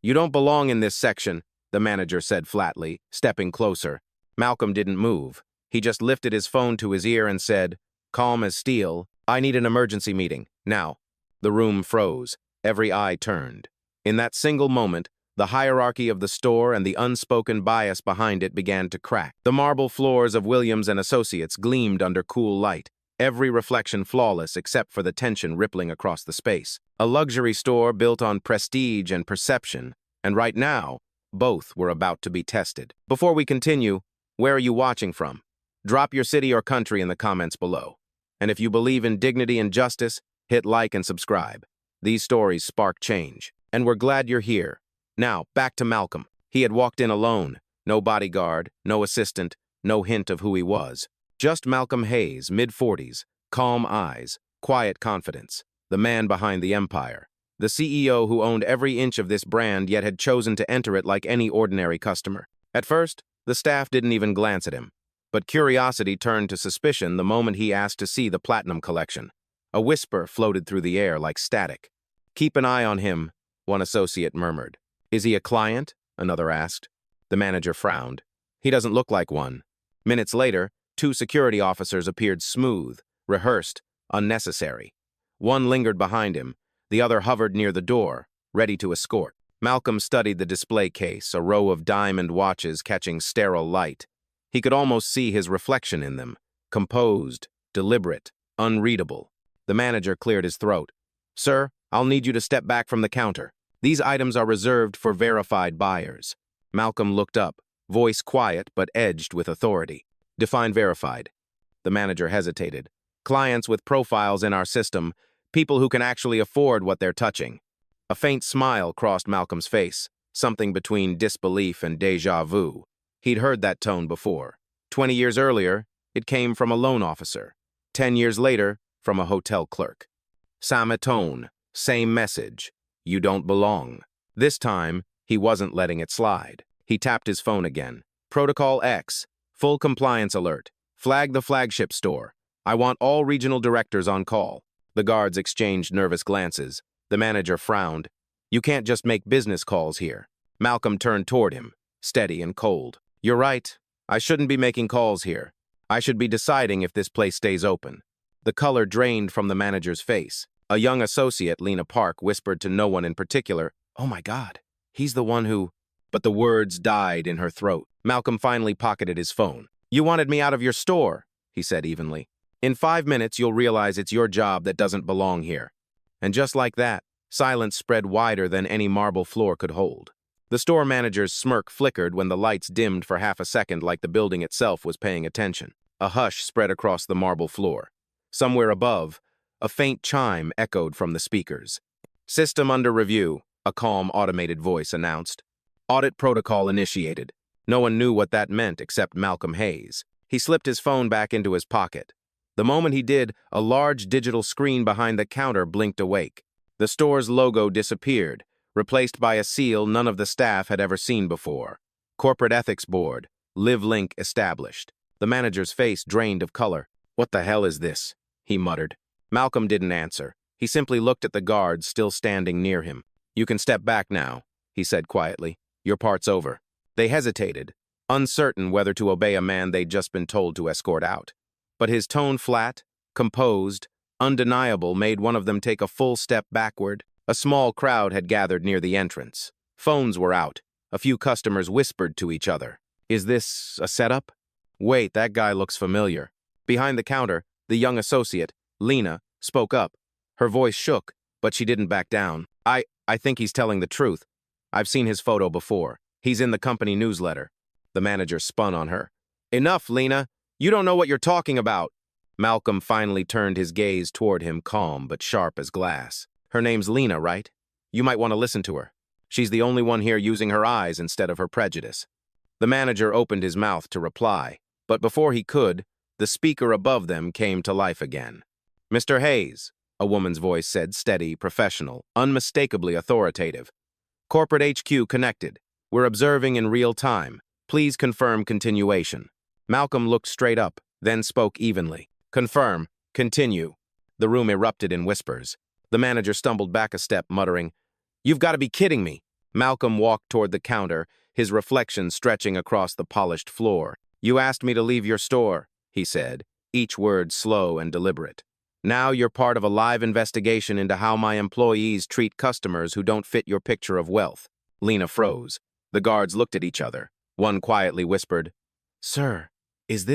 "You don't belong in this section," the manager said flatly, stepping closer. Malcolm didn't move. He just lifted his phone to his ear and said, calm as steel, "I need an emergency meeting, now." The room froze. Every eye turned. In that single moment, the hierarchy of the store and the unspoken bias behind it began to crack. The marble floors of Williams and Associates gleamed under cool light, every reflection flawless except for the tension rippling across the space. A luxury store built on prestige and perception, and right now, both were about to be tested. Before we continue, where are you watching from? Drop your city or country in the comments below. And if you believe in dignity and justice, hit like and subscribe. These stories spark change, and we're glad you're here. Now, back to Malcolm. He had walked in alone. No bodyguard, no assistant, no hint of who he was. Just Malcolm Hayes, mid-40s, calm eyes, quiet confidence, the man behind the empire. The CEO who owned every inch of this brand yet had chosen to enter it like any ordinary customer. At first, the staff didn't even glance at him. But curiosity turned to suspicion the moment he asked to see the platinum collection. A whisper floated through the air like static. "Keep an eye on him," one associate murmured. "Is he a client?" another asked. The manager frowned. "He doesn't look like one." Minutes later, 2 security officers appeared smooth, rehearsed, unnecessary. One lingered behind him, the other hovered near the door, ready to escort. Malcolm studied the display case, a row of diamond watches catching sterile light. He could almost see his reflection in them, composed, deliberate, unreadable. The manager cleared his throat. "Sir, I'll need you to step back from the counter. These items are reserved for verified buyers." Malcolm looked up, voice quiet but edged with authority. "Define verified." The manager hesitated. "Clients with profiles in our system, people who can actually afford what they're touching." A faint smile crossed Malcolm's face, something between disbelief and déjà vu. He'd heard that tone before. 20 years earlier, it came from a loan officer. 10 years later, from a hotel clerk. Same tone, same message. You don't belong. This time, he wasn't letting it slide. He tapped his phone again. "Protocol X, full compliance alert. Flag the flagship store. I want all regional directors on call." The guards exchanged nervous glances. The manager frowned. "You can't just make business calls here." Malcolm turned toward him, steady and cold. "You're right. I shouldn't be making calls here. I should be deciding if this place stays open." The color drained from the manager's face. A young associate, Lena Park, whispered to no one in particular, "Oh my God, he's the one who—" But the words died in her throat. Malcolm finally pocketed his phone. "You wanted me out of your store," he said evenly. "In 5 minutes, you'll realize it's your job that doesn't belong here." And just like that, silence spread wider than any marble floor could hold. The store manager's smirk flickered when the lights dimmed for half a second like the building itself was paying attention. A hush spread across the marble floor. Somewhere above, a faint chime echoed from the speakers. "System under review," a calm, automated voice announced. "Audit protocol initiated." No one knew what that meant except Malcolm Hayes. He slipped his phone back into his pocket. The moment he did, a large digital screen behind the counter blinked awake. The store's logo disappeared, replaced by a seal none of the staff had ever seen before. Corporate Ethics Board, Live Link established. The manager's face drained of color. "What the hell is this?" he muttered. Malcolm didn't answer. He simply looked at the guards still standing near him. "You can step back now," he said quietly. "Your part's over." They hesitated, uncertain whether to obey a man they'd just been told to escort out. But his tone flat, composed, undeniable made one of them take a full step backward. A small crowd had gathered near the entrance. Phones were out. A few customers whispered to each other. "Is this a setup? Wait, that guy looks familiar." Behind the counter, the young associate, Lena, spoke up. Her voice shook, but she didn't back down. I think he's telling the truth. I've seen his photo before. He's in the company newsletter." The manager spun on her. "Enough, Lena. You don't know what you're talking about." Malcolm finally turned his gaze toward him, calm but sharp as glass. "Her name's Lena, right? You might want to listen to her. She's the only one here using her eyes instead of her prejudice." The manager opened his mouth to reply, but before he could, the speaker above them came to life again. "Mr. Hayes," a woman's voice said, steady, professional, unmistakably authoritative. "Corporate HQ connected. We're observing in real time. Please confirm continuation." Malcolm looked straight up, then spoke evenly. "Confirm. Continue." The room erupted in whispers. The manager stumbled back a step, muttering, "You've got to be kidding me." Malcolm walked toward the counter, his reflection stretching across the polished floor. "You asked me to leave your store," he said, each word slow and deliberate. "Now you're part of a live investigation into how my employees treat customers who don't fit your picture of wealth." Lena froze. The guards looked at each other. One quietly whispered, "Sir,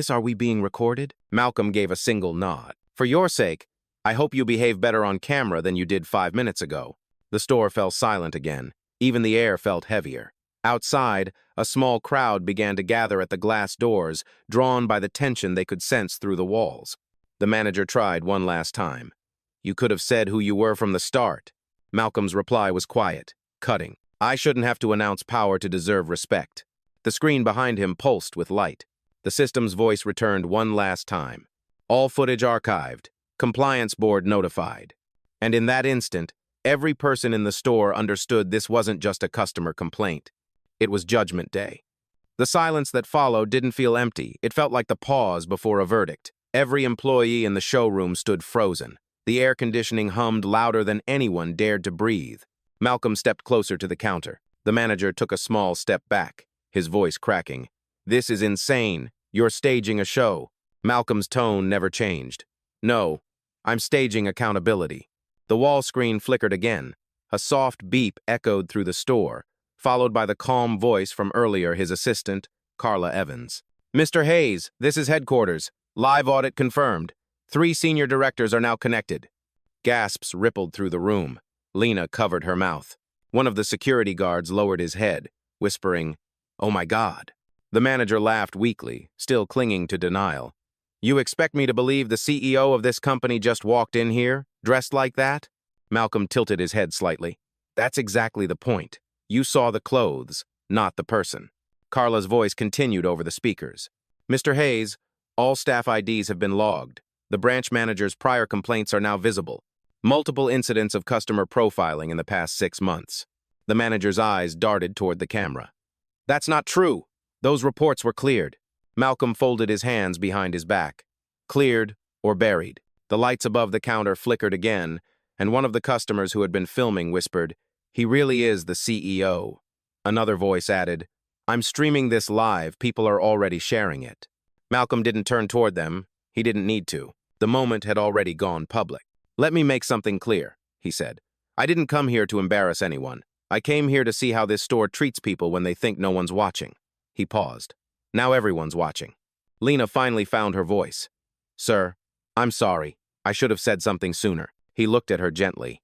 are we being recorded?" Malcolm gave a single nod. "For your sake, I hope you behave better on camera than you did 5 minutes ago." The store fell silent again. Even the air felt heavier. Outside, a small crowd began to gather at the glass doors, drawn by the tension they could sense through the walls. The manager tried one last time. "You could have said who you were from the start." Malcolm's reply was quiet, cutting. "I shouldn't have to announce power to deserve respect." The screen behind him pulsed with light. The system's voice returned one last time. "All footage archived. Compliance board notified." And in that instant, every person in the store understood this wasn't just a customer complaint. It was Judgment Day. The silence that followed didn't feel empty. It felt like the pause before a verdict. Every employee in the showroom stood frozen. The air conditioning hummed louder than anyone dared to breathe. Malcolm stepped closer to the counter. The manager took a small step back, his voice cracking. "This is insane. You're staging a show." Malcolm's tone never changed. "No, I'm staging accountability." The wall screen flickered again. A soft beep echoed through the store, followed by the calm voice from earlier, his assistant, Carla Evans. "Mr. Hayes, this is headquarters. Live audit confirmed. 3 senior directors are now connected." Gasps rippled through the room. Lena covered her mouth. One of the security guards lowered his head, whispering, "Oh my God." The manager laughed weakly, still clinging to denial. "You expect me to believe the CEO of this company just walked in here, dressed like that?" Malcolm tilted his head slightly. "That's exactly the point. You saw the clothes, not the person." Carla's voice continued over the speakers. "Mr. Hayes, all staff IDs have been logged. The branch manager's prior complaints are now visible. Multiple incidents of customer profiling in the past 6 months." The manager's eyes darted toward the camera. "That's not true. Those reports were cleared." Malcolm folded his hands behind his back. "Cleared or buried." The lights above the counter flickered again, and one of the customers who had been filming whispered, "He really is the CEO." Another voice added, "I'm streaming this live. People are already sharing it." Malcolm didn't turn toward them. He didn't need to. The moment had already gone public. "Let me make something clear," he said. "I didn't come here to embarrass anyone. I came here to see how this store treats people when they think no one's watching." He paused. "Now everyone's watching." Lena finally found her voice. "Sir, I'm sorry. I should have said something sooner." He looked at her gently.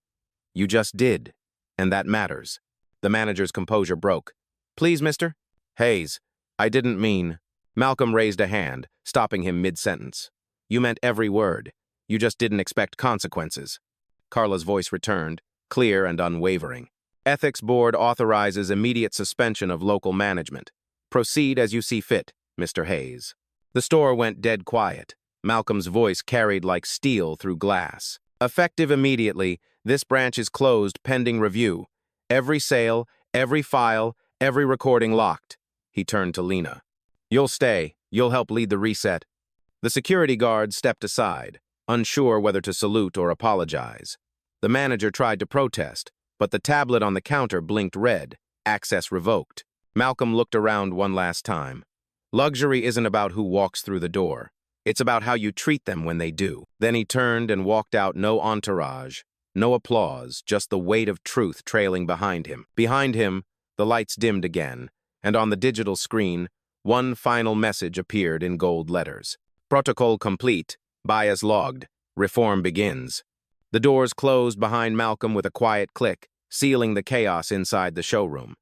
"You just did, and that matters." The manager's composure broke. "Please, Mr. Hayes, I didn't mean..." Malcolm raised a hand, stopping him mid-sentence. "You meant every word. You just didn't expect consequences." Carla's voice returned, clear and unwavering. "Ethics Board authorizes immediate suspension of local management. Proceed as you see fit, Mr. Hayes." The store went dead quiet. Malcolm's voice carried like steel through glass. "Effective immediately, this branch is closed pending review. Every sale, every file, every recording locked." He turned to Lena. "You'll stay. You'll help lead the reset." The security guard stepped aside, unsure whether to salute or apologize. The manager tried to protest, but the tablet on the counter blinked red, access revoked. Malcolm looked around one last time. Luxury isn't about who walks through the door. It's about how you treat them when they do. Then he turned and walked out, no entourage, no applause, just the weight of truth trailing behind him. Behind him, the lights dimmed again, and on the digital screen, one final message appeared in gold letters. "Protocol complete. Bias logged. Reform begins." The doors closed behind Malcolm with a quiet click, sealing the chaos inside the showroom.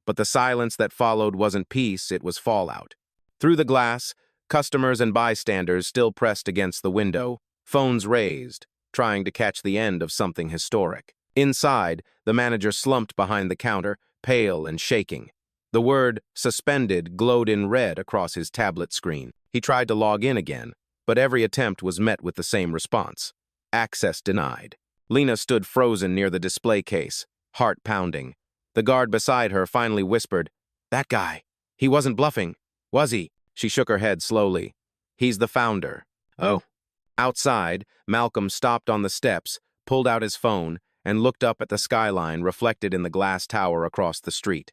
But the silence that followed wasn't peace, it was fallout. Through the glass, customers and bystanders still pressed against the window, phones raised, trying to catch the end of something historic. Inside, the manager slumped behind the counter, pale and shaking. The word "suspended" glowed in red across his tablet screen. He tried to log in again, but every attempt was met with the same response. Access denied. Lena stood frozen near the display case, heart pounding. The guard beside her finally whispered, "That guy. He wasn't bluffing, was he?" She shook her head slowly. "He's the founder." "Oh." Outside, Malcolm stopped on the steps, pulled out his phone, and looked up at the skyline reflected in the glass tower across the street.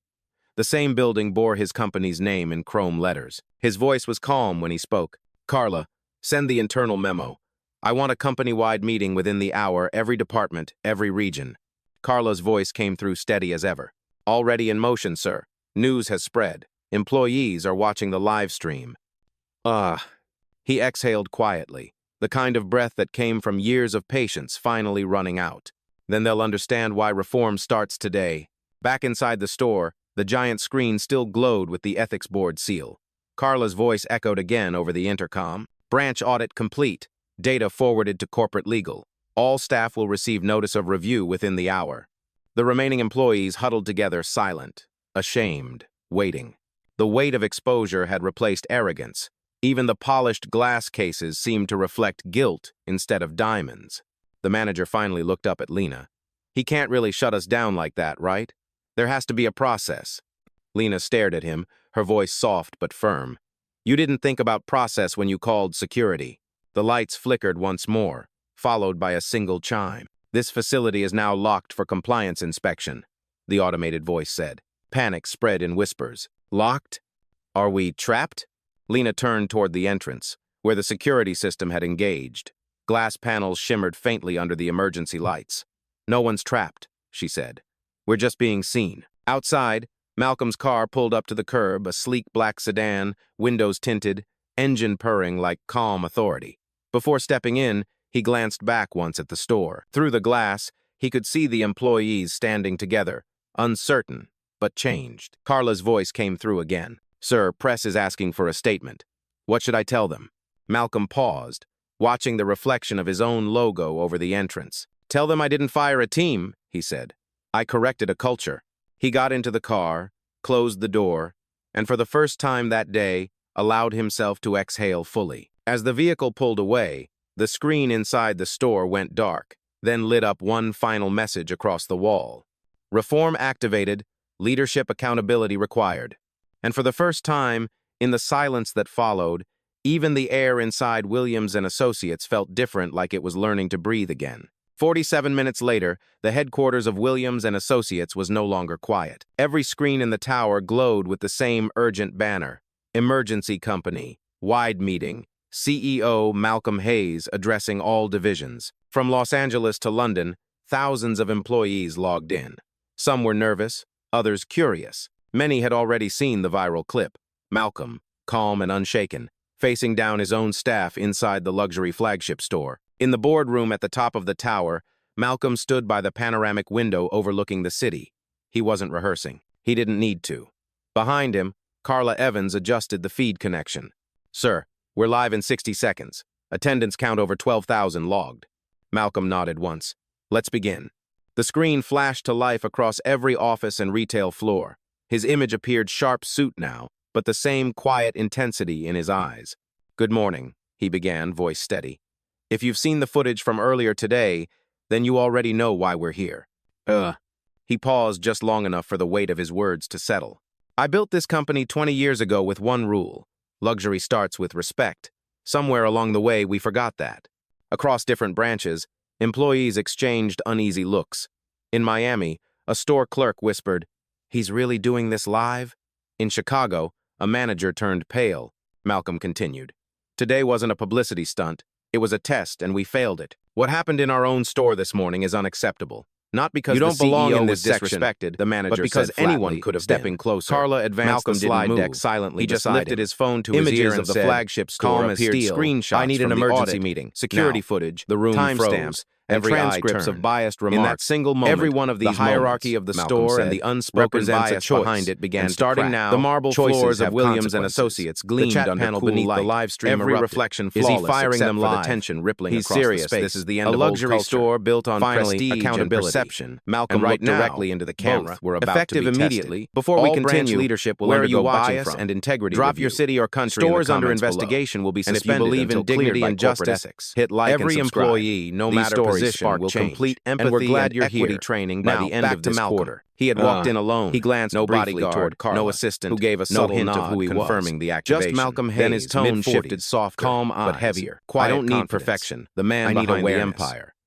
The same building bore his company's name in chrome letters. His voice was calm when he spoke. "Carla, send the internal memo. I want a company-wide meeting within the hour, every department, every region." Carla's voice came through steady as ever. "Already in motion, sir. News has spread. Employees are watching the live stream." He exhaled quietly, the kind of breath that came from years of patience finally running out. Then they'll understand why reform starts today. Back inside the store, the giant screen still glowed with the ethics board seal. Carla's voice echoed again over the intercom. "Branch audit complete. Data forwarded to corporate legal. All staff will receive notice of review within the hour." The remaining employees huddled together silent, ashamed, waiting. The weight of exposure had replaced arrogance. Even the polished glass cases seemed to reflect guilt instead of diamonds. The manager finally looked up at Lena. "He can't really shut us down like that, right? There has to be a process." Lena stared at him, her voice soft but firm. "You didn't think about process when you called security." The lights flickered once more, followed by a single chime. "This facility is now locked for compliance inspection," the automated voice said. Panic spread in whispers. "Locked? Are we trapped?" Lena turned toward the entrance, where the security system had engaged. Glass panels shimmered faintly under the emergency lights. "No one's trapped," she said. "We're just being seen." Outside, Malcolm's car pulled up to the curb, a sleek black sedan, windows tinted, engine purring like calm authority. Before stepping in, he glanced back once at the store. Through the glass, he could see the employees standing together, uncertain, but changed. Carla's voice came through again. "Sir, press is asking for a statement. What should I tell them?" Malcolm paused, watching the reflection of his own logo over the entrance. "Tell them I didn't fire a team," he said. "I corrected a culture." He got into the car, closed the door, and for the first time that day, allowed himself to exhale fully. As the vehicle pulled away, the screen inside the store went dark, then lit up one final message across the wall. "Reform activated, leadership accountability required." And for the first time, in the silence that followed, even the air inside Williams and Associates felt different, like it was learning to breathe again. 47 minutes later, the headquarters of Williams and Associates was no longer quiet. Every screen in the tower glowed with the same urgent banner. Emergency company, wide meeting, CEO Malcolm Hayes addressing all divisions. From Los Angeles to London, thousands of employees logged in. Some were nervous, others curious. Many had already seen the viral clip. Malcolm, calm and unshaken, facing down his own staff inside the luxury flagship store. In the boardroom at the top of the tower, Malcolm stood by the panoramic window overlooking the city. He wasn't rehearsing. He didn't need to. Behind him, Carla Evans adjusted the feed connection. "Sir, we're live in 60 seconds. Attendance count over 12,000 logged." Malcolm nodded once. "Let's begin." The screen flashed to life across every office and retail floor. His image appeared sharp suit now, but the same quiet intensity in his eyes. "Good morning," he began, voice steady. "If you've seen the footage from earlier today, then you already know why we're here." He paused just long enough for the weight of his words to settle. "I built this company 20 years ago with one rule. Luxury starts with respect. Somewhere along the way, we forgot that." Across different branches, employees exchanged uneasy looks. In Miami, a store clerk whispered, "He's really doing this live?" In Chicago, a manager turned pale. Malcolm continued, "Today wasn't a publicity stunt. It was a test, and we failed it. What happened in our own store this morning is unacceptable. Not because You don't the belong CEO in was this section, disrespected, the manager but because said flatly, anyone could have stepping been. closer. Carla advanced Malcolm the slide didn't deck move. silently. He just beside lifted him. his phone to his Images ear of and the said, flagship store "Calm as appeared. steel. Screenshots I need from an the emergency audit, meeting. security Now." footage, The room timestamps, froze. and Every eye transcripts of turned. biased In remarks. that single moment, every one of these the hierarchy moments, of the Malcolm store said, and the unspoken represents bias a choice. behind it began And to starting crack. now, The marble choices floors of have Williams and consequences. Associates The gleamed chat under panel cool beneath light. the live stream Every erupted. reflection Is he flawless firing except them for the live? tension rippling He's across serious. the space. This is the end A of old luxury culture. store built on Finally, prestige and accountability. perception. Malcolm And right looked now, directly into the camera. both were about Effective to be immediately. tested. Before we All branch continue, leadership will where are you undergo watching bias from? and integrity Drop review. your city or country Stores in the under comments investigation below. will be And if you suspended believe in until cleared dignity by and corporate justice, ethics. hit like Every and subscribe. employee, no These matter stories position, spark will change. complete And empathy we're glad and you're equity here. training Now, by the end back of to this Malcolm. quarter. He had walked in alone. He glanced No briefly bodyguard, toward Carla, no assistant, who gave a no subtle hint nod of who he confirming was. the activation. Just Malcolm Hayes, Then his tone mid-40s, shifted softer, calm but eyes, heavier. I don't need Quiet confidence. perfection. The man I need behind the awareness. empire.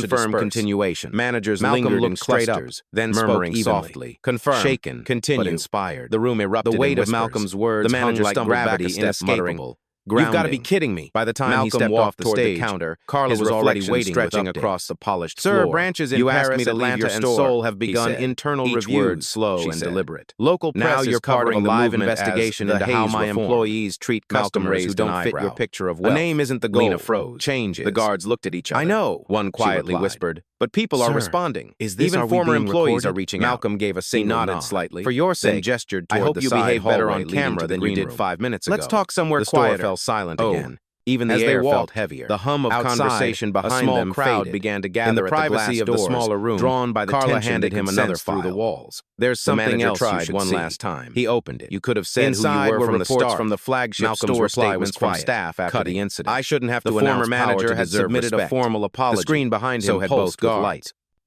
confirm continuation. Managers Malcolm lingered in looked straight up, clusters, then murmuring spoke softly. Confirm. Shaken, Continue. but inspired. The room erupted. The weight in of whispers. Malcolm's words The manager hung like stumbled gravity, back a step, muttering, inescapable. "You've got to be Grounding. kidding me." By the time Malcolm he stepped walked off the toward the stage, counter. Carla His was already reflection waiting stretching with updates. across the polished Sir, floor. branches in You asked Paris, me to leave Atlanta, your and store, Seoul have he begun said. internal Each reviews, word slow she and said. deliberate. Local Now press you're is covering covering the live movement investigation as into the how Hayes my reform. employees treat Malcolm customers raised who don't an fit your eyebrow. picture of A wealth. name isn't the goal. Lena froze. Change is. The guards looked at each other. I know, One quietly replied. whispered, But people are "Sir, responding. is this- Even are we former being employees recorded?" are reaching Malcolm out. gave a He single nodded nod. slightly. For your Then sake, gestured I toward hope the you side behave better hallway on leading camera to the than you green did room. 5 minutes ago. Let's talk somewhere The store quieter. fell silent Oh. again. Even As the they air walked, felt heavier. the hum of Outside, conversation behind a small them crowd faded. began to In gather the at the privacy glass of the doors, smaller room, drawn by the Carla tension handed that him could another sense through the file. walls. There's The something manager else you tried should one see. last time. He opened it. You could have said Inside who you were were from the reports start. from the flagship Malcolm's store statements was from quiet, staff after cutting. the incident. I shouldn't have The to former announce manager power to had deserve submitted respect. a formal apology. The screen behind so him had pulsed both with guards. light.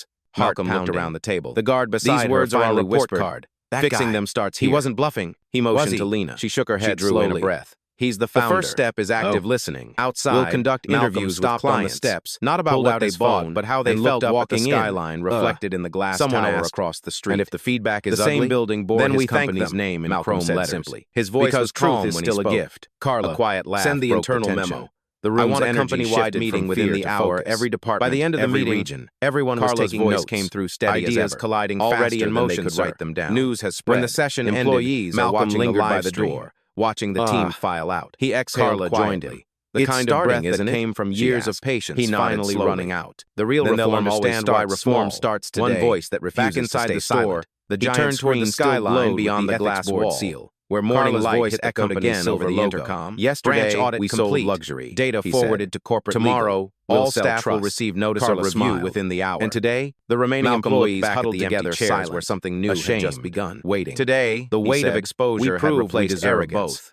face. Malcolm looked around the table. The guard These beside words her are our finally report whispered. card. That Fixing guy. them starts He here. wasn't bluffing. He motioned he? to Lena. She shook her head drew in a slowly. breath. He's the founder. first step is active Oh. listening. Outside, We'll conduct Malcolm interviews with stopped on the clients. steps, Not about pulled what out they his bought, phone, but how they and felt looked up at walking the in. skyline Reflected in the glass Someone tower asked, across the street. and if the feedback is the same ugly, building bore then his we thank company's them, name in Malcolm chrome said letters. simply. His voice Because was calm truth is when still he a spoke. gift. Carla, A quiet laugh send the broke the internal tension. memo. The I room's want a energy company-wide shifted meeting from within fear the to hour, focus. every department, By the end of the every meeting, region. everyone was Carla's taking voice notes. came through steady as Ideas ever. colliding Already faster in than motion, they could sir. write them down. News has spread. When the session Employees ended, are Malcolm watching the lingered by live the stream. door, watching the team file out. He exhaled Carla quietly. joined him. The It's kind of starting, breath that isn't it? came from She years of asked. patience He nodded finally slowly. running out. The real Then they'll reform always understand why starts reform small. starts today. One voice that refuses Back inside to stay the store, silent. the He giant turned toward the screen still skyline glowed beyond with the glass board wall, seal, where morning Carla's light voice hit the echoed company's again silver over the logo. intercom. Yesterday, Branch audit we complete. sold luxury. Data he forwarded said. to corporate Tomorrow, legal. all We'll sell staff will trust. receive notice Carla of review smiled. within the hour. And today, the remaining Malcolm employees looked back huddled at the together empty chairs silent, where something new had just ashamed, begun. Waiting. Today, the he weight of said, exposure we had proved we replaced deserve arrogance. both.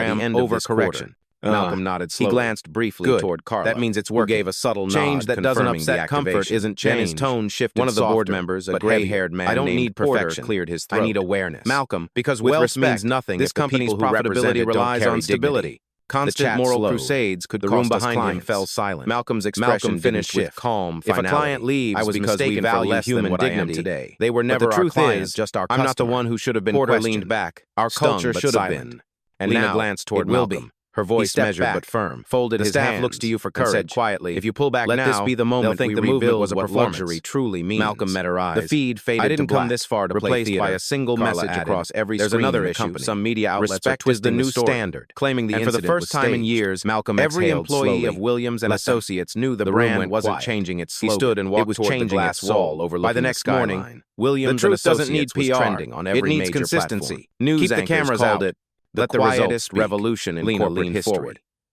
program the end of this overcorrection. quarter. Malcolm nodded slowly. He glanced briefly Good. toward Carla. That means it's who working. gave a subtle Change nod, that doesn't confirming the upset comfort activation. isn't Then his change. tone shifted One of the board softer, members, a but gray-haired man I don't named need Porter, perfection. cleared his I throat. need awareness. Malcolm, because With wealth respect, means nothing this if the company's people who represent profitability it don't relies carry on stability. dignity. Constant chat moral slowed. crusades could The cost room us behind him clients. fell silent. Malcolm's Malcolm expression finished didn't with shift. calm If a finality. client leaves I was because mistaken we for value less than human what I am dignity, today. they were But never the our truth clients, is, just our I'm not the customer. one who should have been Porter questioned. leaned back. Our Stung culture but should have silent. been. And Lena now, glanced toward it will Malcolm. be. Her He voice stepped measured back, but firm. folded The his staff hands, looks to you for and courage. said quietly, If you pull back let now, this be the moment they'll think we the movement rebuild was a what performance. luxury truly means. Malcolm met her eyes. The feed faded I didn't to come black, this far to play replaced theater. by a single Carla message added. across every There's screen another in the issue. company. Some media outlets Respect are is the twisting new story, standard. claiming the And for the incident was first time in staged. years, Malcolm every exhaled employee slowly. of Williams and Let them. Associates knew the The room brand went wasn't quiet. changing its He slogan. stood and It walked was toward the changing glass its soul. wall overlooking By the the next skyline. morning, Williams The and truth doesn't need Associates was PR. trending on every It needs major consistency. platform. News Keep the anchors cameras called out. it The the results quietest speak. revolution in Lena corporate leaned history. forward.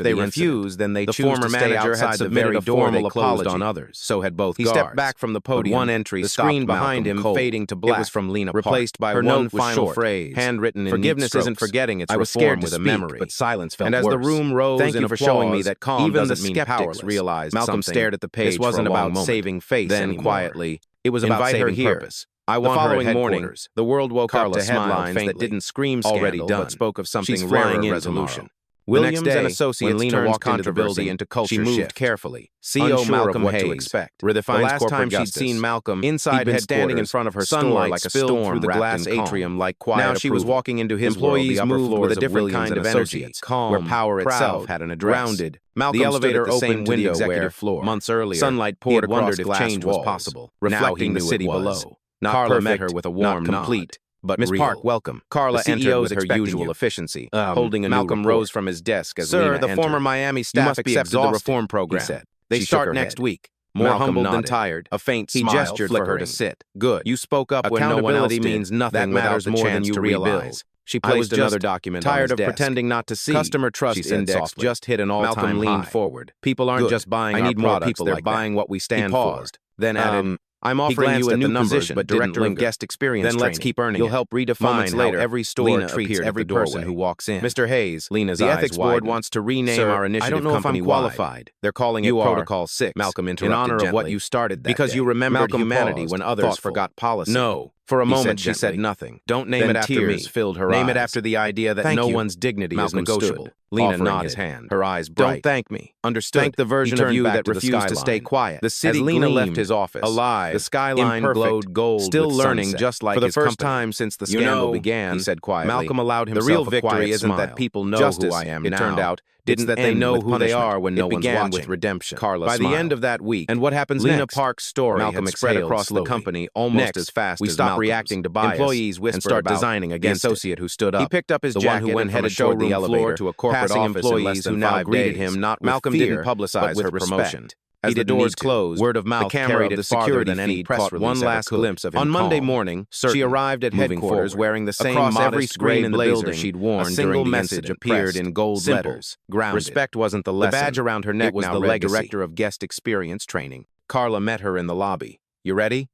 If they refuse, then they choose to stay outside the very door they closed on others. So had both guards. He stepped back from the podium. One entry, the screen behind him fading to black. It was from Lena, replaced by one final phrase, handwritten in forgiveness isn't forgetting, it's reform with a memory. But silence felt worse. And as the room rose, thank you for showing me that calm doesn't mean powerless. Realized Malcolm stared at the page. This wasn't about saving face. Then quietly, it was about saving purpose. I want her at headquarters. The world woke up to headlines that didn't scream scandal, but spoke of something rarer resolution. Williams and Associates when Lena walked into the building into culture she moved carefully. CO Malcolm Hayes, what to expect. Redefine's the last time she'd seen Malcolm inside he'd been standing in front of her sunlight like a storm through the glass atrium like quiet now she was walking into his employees world, the moved with a different kind of energy, calm, where power itself had an address. Grounded. Malcolm the elevator opened to the executive floor. Months earlier, sunlight poured across if change was possible, reflecting the city below. Carla met her with a warm nod. But Miss Park, welcome. Carla entered with her usual efficiency, holding a Malcolm rose from his desk as Lena entered. The former Miami staff accepted the reform program, he said. They She shook start her next head. week. More Malcolm humbled than nodded. tired. A faint He smile gestured for her flickering. to sit. Good. You spoke up when no one else Accountability did. means nothing That without matters the more than chance you to realize. rebuild. She I was placed another just document on tired his of desk. pretending not to see. Customer trust She said index softly. just hit an all-time Malcolm leaned high. forward. People aren't Good. just buying I our need more products, people they're like buying that. what we stand He paused, for. Then added, I'm he offering glanced you a at the new numbers, position, but director of didn't guest experience Then let's training. keep earning You'll it. help redefine Moments later, how every store Lena treats appeared at every the person doorway. who walks in. Mr. Hayes, Lena's the eyes ethics board widened. wants to rename Sir, our initiative I don't know if I'm company-wide. qualified. They're calling it You are. Protocol 6. Malcolm in interrupted honor of what gently. you started that Because day. you remembered Malcolm humanity paused, when others thoughtful. forgot policy. No. For a He moment, said she said gently. nothing. Don't name Then it after tears me. filled her Name eyes. it after the idea that Thank no you. one's dignity Malcolm is negotiable. stood, Lena offering nodded, his hand. her eyes Don't bright. thank me. Understood. Thank the version He of turned you back that to the refused to stay skyline. quiet. The city As Lena left gleamed, his office, alive, the skyline imperfect, glowed gold still with learning sunset. just like For the his first company. time since the You scandal know, began, he said quietly, Malcolm allowed the himself real a victory quiet isn't smile. that people know Justice, who I am it now. turned out, It's didn't that they end know with who they punishment. are when It no one's began watching. with redemption. Carla By the smiled. end of that week, And what happens Lena next? Park's story Malcolm had spread exhaled across slowly. the company almost Next, as fast we as stop Malcolm's. reacting to bias Employees and whispered start about designing the against associate who stood up. He picked up his the jacket one who went and from headed a showroom toward the elevator floor to a corporate passing office employees in less than who now 5 greeted days. him not with Malcolm fear, didn't publicize but with her respect. promotion. As He the didn't doors need to. closed, Word of mouth the camera carried of it the farther security than any feed press caught release one ever last could. glimpse of him. On Monday calm, morning, certain, she arrived at moving headquarters forward. wearing the same Across every modest screen gray in the blazer building, she'd worn a single during the message incident appeared pressed, in gold simple, letters, grounded. Respect wasn't the The lesson. badge around her neck It was now the read legacy. Director of Guest Experience Training. Carla met her in the lobby. You ready?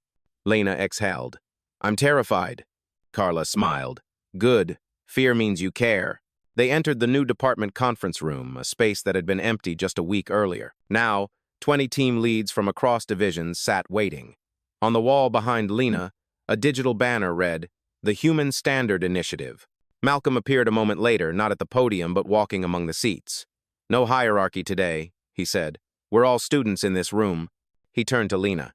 Lena exhaled. I'm terrified. Carla smiled. Good. Fear means you care. They entered the new department conference room, a space that had been empty just a week earlier. Now, 20 team leads from across divisions sat waiting. On the wall behind Lena, a digital banner read, The Human Standard Initiative. Malcolm appeared a moment later, not at the podium, but walking among the seats. No hierarchy today, he said. We're all students in this room. He turned to Lena.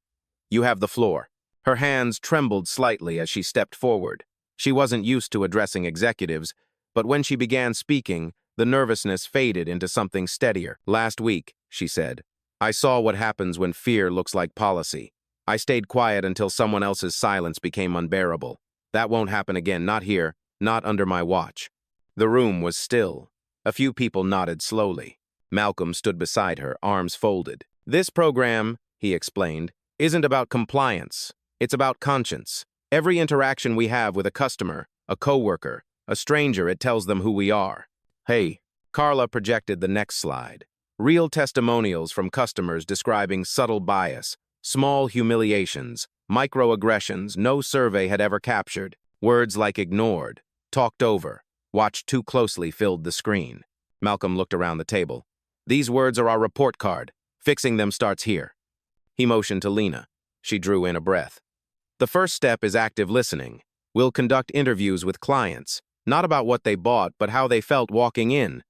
You have the floor. Her hands trembled slightly as she stepped forward. She wasn't used to addressing executives, but when she began speaking, the nervousness faded into something steadier. Last week, she said, I saw what happens when fear looks like policy. I stayed quiet until someone else's silence became unbearable. That won't happen again, not here, not under my watch. The room was still. A few people nodded slowly. Malcolm stood beside her, arms folded. This program, he explained, isn't about compliance. It's about conscience. Every interaction we have with a customer, a coworker, a stranger, it tells them who we are. Hey, Carla projected the next slide. Real testimonials from customers describing subtle bias, small humiliations, microaggressions no survey had ever captured. Words like ignored, talked over, watched too closely filled the screen. Malcolm looked around the table. These words are our report card. Fixing them starts here. He motioned to Lena. She drew in a breath. The first step is active listening. We'll conduct interviews with clients, not about what they bought, but how they felt walking in.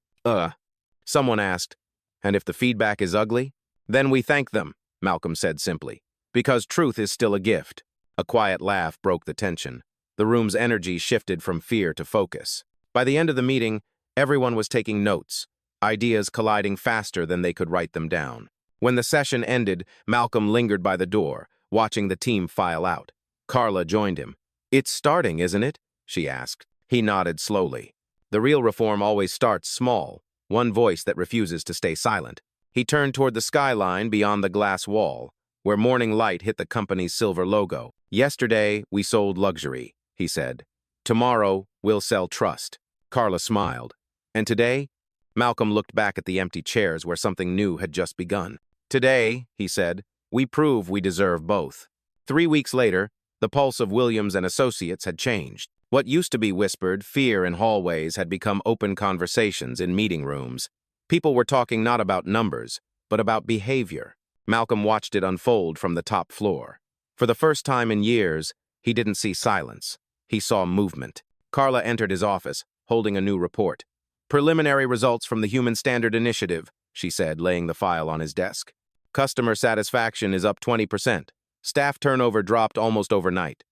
Someone asked, and if the feedback is ugly? Then we thank them, Malcolm said simply, because truth is still a gift. A quiet laugh broke the tension. The room's energy shifted from fear to focus. By the end of the meeting, everyone was taking notes, ideas colliding faster than they could write them down. When the session ended, Malcolm lingered by the door, watching the team file out. Carla joined him. It's starting, isn't it? She asked. He nodded slowly. The real reform always starts small, one voice that refuses to stay silent. He turned toward the skyline beyond the glass wall, where morning light hit the company's silver logo. Yesterday, we sold luxury, he said. Tomorrow, we'll sell trust. Carla smiled. And today? Malcolm looked back at the empty chairs where something new had just begun. Today, he said, we prove we deserve both. 3 weeks later, the pulse of Williams and Associates had changed. What used to be whispered fear in hallways had become open conversations in meeting rooms. People were talking not about numbers, but about behavior. Malcolm watched it unfold from the top floor. For the first time in years, he didn't see silence. He saw movement. Carla entered his office, holding a new report. Preliminary results from the Human Standard Initiative, she said, laying the file on his desk. Customer satisfaction is up 20%. Staff turnover dropped almost overnight.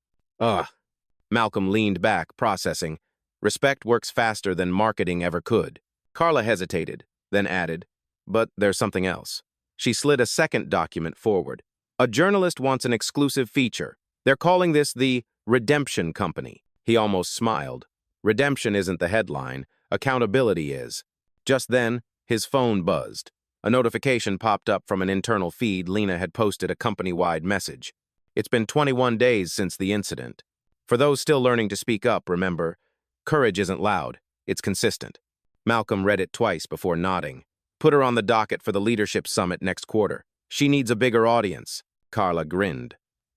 Malcolm leaned back, processing. Respect works faster than marketing ever could. Carla hesitated, then added, but there's something else. She slid a second document forward. A journalist wants an exclusive feature. They're calling this the Redemption Company. He almost smiled. Redemption isn't the headline. Accountability is. Just then, his phone buzzed. A notification popped up from an internal feed. Lena had posted a company-wide message. It's been 21 days since the incident. For those still learning to speak up, remember, courage isn't loud, it's consistent. Malcolm read it twice before nodding. Put her on the docket for the leadership summit next quarter. She needs a bigger audience. Carla grinned.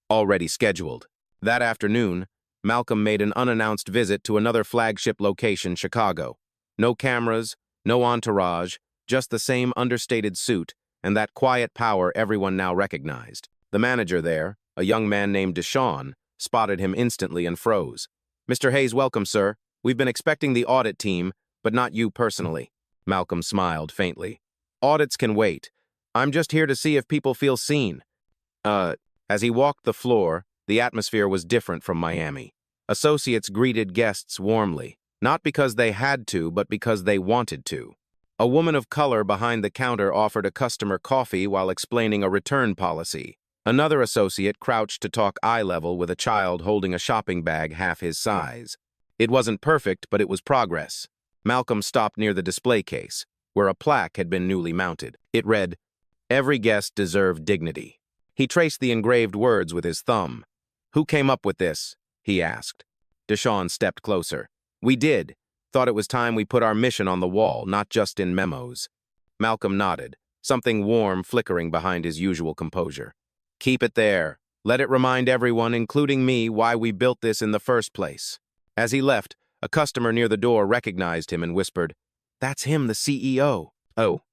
Already scheduled. That afternoon, Malcolm made an unannounced visit to another flagship location, Chicago. No cameras, no entourage, just the same understated suit and that quiet power everyone now recognized. The manager there, a young man named Deshawn, spotted him instantly and froze. "Mr. Hayes, welcome, sir. We've been expecting the audit team, but not you personally." Malcolm smiled faintly. "Audits can wait. I'm just here to see if people feel seen." As he walked the floor, the atmosphere was different from Miami. Associates greeted guests warmly, not because they had to, but because they wanted to. A woman of color behind the counter offered a customer coffee while explaining a return policy. Another associate crouched to talk eye level with a child holding a shopping bag half his size. It wasn't perfect, but it was progress. Malcolm stopped near the display case, where a plaque had been newly mounted. It read, "Every guest deserved dignity." He traced the engraved words with his thumb. "Who came up with this?" he asked. Deshawn stepped closer. "We did. Thought it was time we put our mission on the wall, not just in memos." Malcolm nodded, something warm flickering behind his usual composure. "Keep it there. Let it remind everyone, including me, why we built this in the first place." As he left, a customer near the door recognized him and whispered, "That's him, the CEO." "Oh."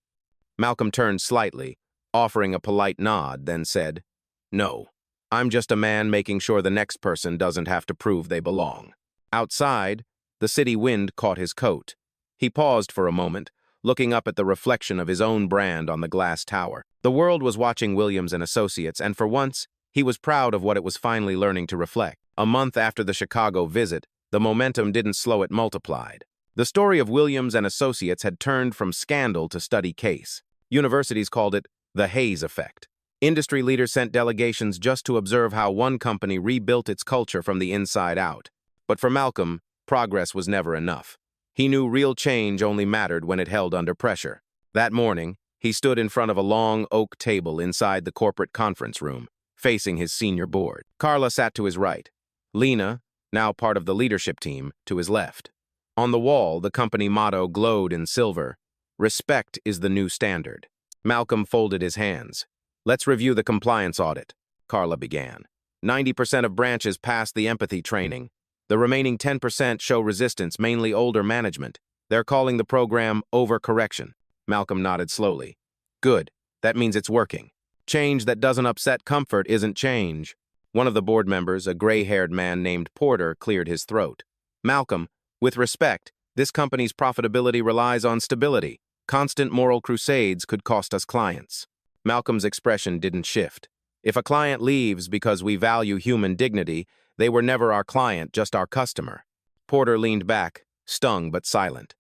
Malcolm turned slightly, offering a polite nod, then said, "No, I'm just a man making sure the next person doesn't have to prove they belong." Outside, the city wind caught his coat. He paused for a moment, looking up at the reflection of his own brand on the glass tower. The world was watching Williams and Associates, and for once, he was proud of what it was finally learning to reflect. A month after the Chicago visit, the momentum didn't slow, it multiplied. The story of Williams and Associates had turned from scandal to study case. Universities called it the Hayes effect. Industry leaders sent delegations just to observe how one company rebuilt its culture from the inside out. But for Malcolm, progress was never enough. He knew real change only mattered when it held under pressure. That morning, he stood in front of a long oak table inside the corporate conference room, facing his senior board. Carla sat to his right. Lena, now part of the leadership team, to his left. On the wall, the company motto glowed in silver, "Respect is the new standard." Malcolm folded his hands. "Let's review the compliance audit," Carla began. 90% of branches passed the empathy training. The remaining 10% show resistance, mainly older management. They're calling the program overcorrection. Malcolm nodded slowly. "Good. That means it's working. Change that doesn't upset comfort isn't change." One of the board members, a gray-haired man named Porter, cleared his throat. "Malcolm, with respect, this company's profitability relies on stability. Constant moral crusades could cost us clients." Malcolm's expression didn't shift. "If a client leaves because we value human dignity, they were never our client, just our customer." Porter leaned back, stung but silent.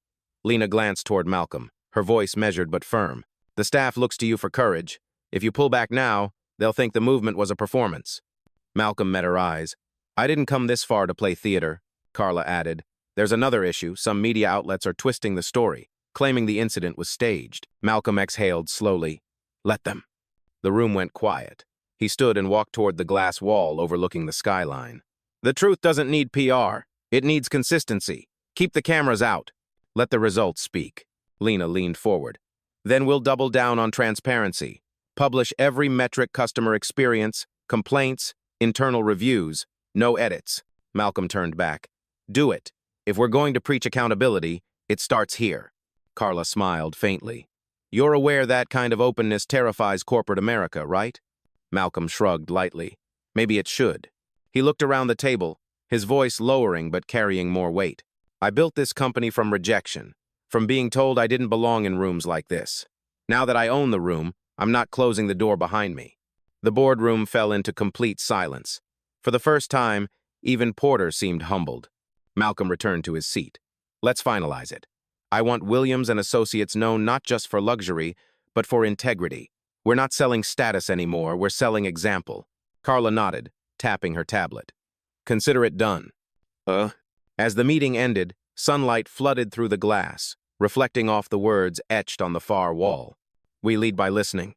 Lena glanced toward Malcolm, her voice measured but firm. "The staff looks to you for courage. If you pull back now, they'll think the movement was a performance." Malcolm met her eyes. "I didn't come this far to play theater," Carla added. "There's another issue. Some media outlets are twisting the story, claiming the incident was staged." Malcolm exhaled slowly. "Let them." The room went quiet. He stood and walked toward the glass wall overlooking the skyline. "The truth doesn't need PR. It needs consistency. Keep the cameras out. Let the results speak." Lena leaned forward. "Then we'll double down on transparency. Publish every metric: customer experience, complaints, internal reviews, no edits." Malcolm turned back. "Do it. If we're going to preach accountability, it starts here." Carla smiled faintly. "You're aware that kind of openness terrifies corporate America, right?" Malcolm shrugged lightly. "Maybe it should." He looked around the table, his voice lowering but carrying more weight. "I built this company from rejection, from being told I didn't belong in rooms like this. Now that I own the room, I'm not closing the door behind me." The boardroom fell into complete silence. For the first time, even Porter seemed humbled. Malcolm returned to his seat. "Let's finalize it. I want Williams and Associates known not just for luxury, but for integrity. We're not selling status anymore, we're selling example." Carla nodded, tapping her tablet. "Consider it done." As the meeting ended, sunlight flooded through the glass, reflecting off the words etched on the far wall. We lead by listening.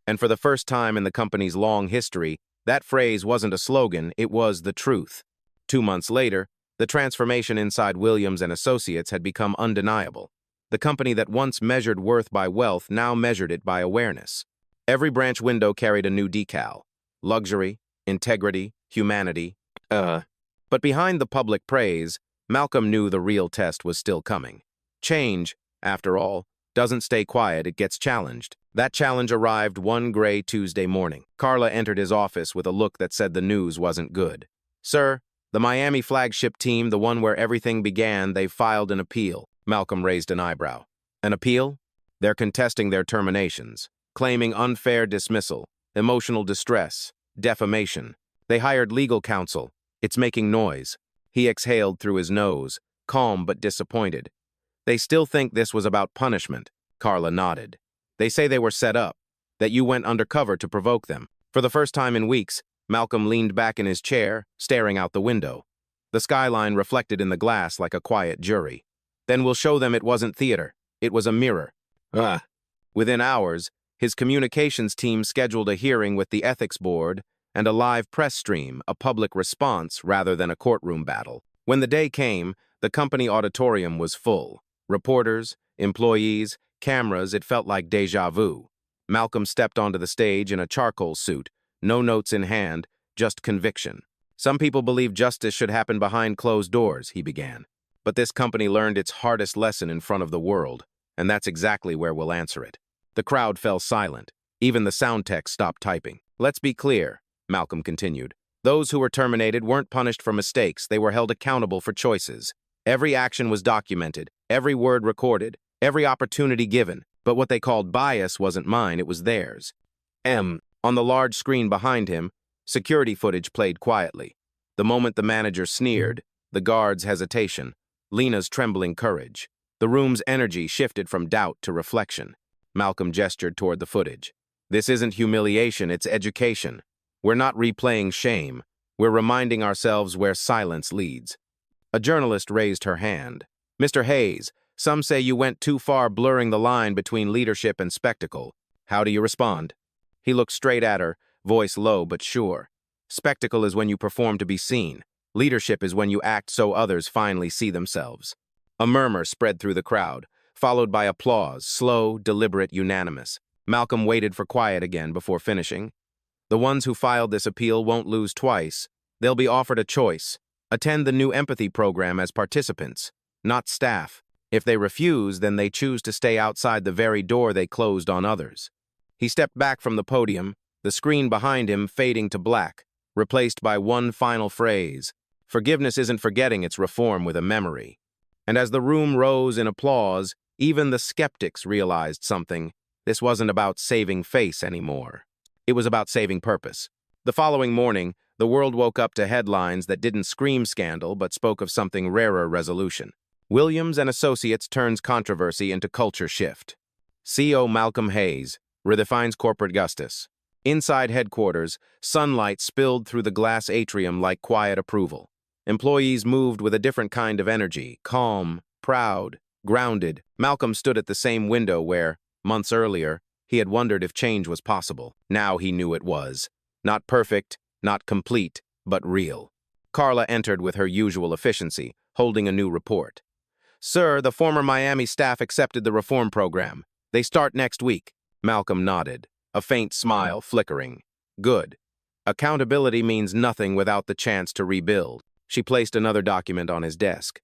And for the first time in the company's long history, that phrase wasn't a slogan, it was the truth. 2 months later, the transformation inside Williams and Associates had become undeniable. The company that once measured worth by wealth now measured it by awareness. Every branch window carried a new decal. Luxury, integrity, humanity. But behind the public praise, Malcolm knew the real test was still coming. Change, after all, doesn't stay quiet, it gets challenged. That challenge arrived one gray Tuesday morning. Carla entered his office with a look that said the news wasn't good. "Sir, the Miami flagship team, the one where everything began, they filed an appeal." Malcolm raised an eyebrow. "An appeal?" "They're contesting their terminations, claiming unfair dismissal, emotional distress, defamation. They hired legal counsel. It's making noise." He exhaled through his nose, calm but disappointed. "They still think this was about punishment." Carla nodded. "They say they were set up, that you went undercover to provoke them." For the first time in weeks, Malcolm leaned back in his chair, staring out the window. The skyline reflected in the glass like a quiet jury. "Then we'll show them it wasn't theater. It was a mirror." Within hours, his communications team scheduled a hearing with the ethics board and a live press stream, a public response rather than a courtroom battle. When the day came, the company auditorium was full. Reporters, employees, cameras, it felt like déjà vu. Malcolm stepped onto the stage in a charcoal suit, no notes in hand, just conviction. "Some people believe justice should happen behind closed doors," he began. "But this company learned its hardest lesson in front of the world, and that's exactly where we'll answer it." The crowd fell silent. Even the sound tech stopped typing. "Let's be clear," Malcolm continued. "Those who were terminated weren't punished for mistakes, they were held accountable for choices. Every action was documented, every word recorded, every opportunity given, but what they called bias wasn't mine, it was theirs." On the large screen behind him, security footage played quietly. The moment the manager sneered, the guard's hesitation, Lena's trembling courage. The room's energy shifted from doubt to reflection. Malcolm gestured toward the footage. "This isn't humiliation, it's education. We're not replaying shame. We're reminding ourselves where silence leads." A journalist raised her hand. "Mr. Hayes, some say you went too far blurring the line between leadership and spectacle. How do you respond?" He looked straight at her, voice low but sure. "Spectacle is when you perform to be seen. Leadership is when you act so others finally see themselves." A murmur spread through the crowd, followed by applause, slow, deliberate, unanimous. Malcolm waited for quiet again before finishing. "The ones who filed this appeal won't lose twice. They'll be offered a choice. Attend the new empathy program as participants, not staff. If they refuse, then they choose to stay outside the very door they closed on others." He stepped back from the podium, the screen behind him fading to black, replaced by one final phrase: "Forgiveness isn't forgetting, it's reform with a memory." And as the room rose in applause, even the skeptics realized something. This wasn't about saving face anymore. It was about saving purpose. The following morning, the world woke up to headlines that didn't scream scandal but spoke of something rarer: resolution. Williams and Associates turns controversy into culture shift. CEO Malcolm Hayes redefines corporate justice. Inside headquarters, sunlight spilled through the glass atrium like quiet approval. Employees moved with a different kind of energy, calm, proud, grounded. Malcolm stood at the same window where, months earlier, he had wondered if change was possible. Now he knew it was. Not perfect, not complete, but real. Carla entered with her usual efficiency, holding a new report. "Sir, the former Miami staff accepted the reform program. They start next week." Malcolm nodded, a faint smile flickering. "Good. Accountability means nothing without the chance to rebuild." She placed another document on his desk.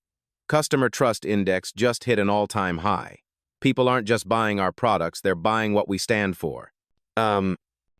"Customer trust index just hit an all-time high. People aren't just buying our products, they're buying what we stand for."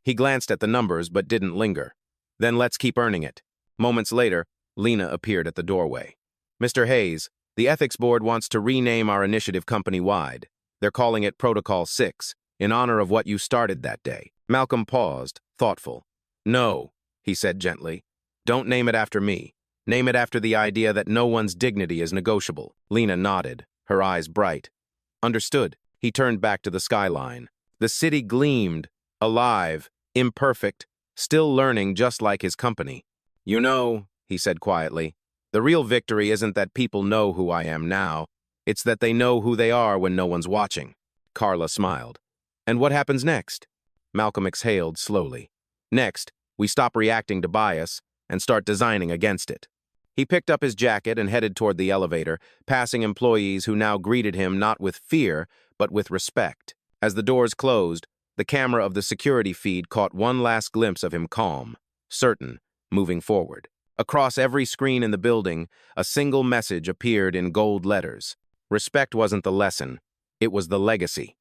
He glanced at the numbers but didn't linger. "Then let's keep earning it." Moments later, Lena appeared at the doorway. "Mr. Hayes, the ethics board wants to rename our initiative company-wide. They're calling it Protocol 6, in honor of what you started that day." Malcolm paused, thoughtful. "No," he said gently. "Don't name it after me. Name it after the idea that no one's dignity is negotiable." Lena nodded, her eyes bright. "Understood." He turned back to the skyline. The city gleamed, alive, imperfect, still learning just like his company. "You know," he said quietly, "the real victory isn't that people know who I am now. It's that they know who they are when no one's watching." Carla smiled. And what happens next? Malcolm exhaled slowly. Next, we stop reacting to bias and start designing against it. He picked up his jacket and headed toward the elevator, passing employees who now greeted him not with fear, but with respect. As the doors closed, the camera of the security feed caught one last glimpse of him calm, certain, moving forward. Across every screen in the building, a single message appeared in gold letters. Respect wasn't the lesson, it was the legacy.